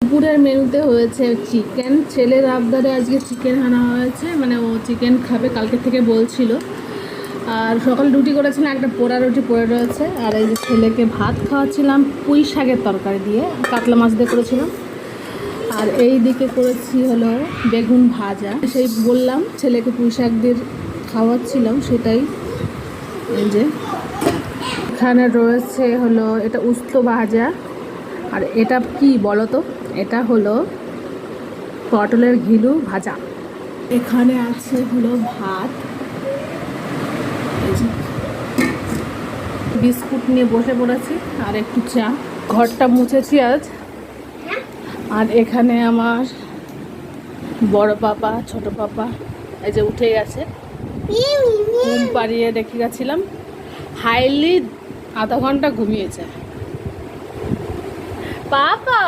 দুপুরের মেনুতে হয়েছে চিকেন। ছেলের আবদারে আজকে চিকেন আনা হয়েছে, মানে ও চিকেন খাবে কালকে থেকে বলছিল। আর সকালে রুটি করেছিলাম, একটা পোড়া রুটি পড়ে রয়েছে। আর এই যে ছেলেকে ভাত খাওয়াচ্ছিলাম পুঁই শাকের তরকারি দিয়ে, কাতলা মাছ দিয়ে করেছিলাম। আর এই দিকে করেছি হলো বেগুন ভাজা। সেই বললাম ছেলেকে পুঁই শাক দিয়ে খাওয়াচ্ছিলাম, সেটাই। এই যে এখানে রয়েছে হলো এটা উস্ত ভাজা। আর এটা কি বলো তো, এটা হলো পটলের ঘিলু ভাজা। এখানে আছে হলো ভাত, বিস্কুট নিয়ে বসে পড়েছি আর একটু চা। ঘরটা মুছেছি আজ। আর এখানে আমার বড় পাপা ছোট পাপা এই যে উঠে গেছে, ঘুম পাড়িয়ে রেখে গেছিলাম। হাইলি আধা ঘন্টা ঘুমিয়েছে পাপা।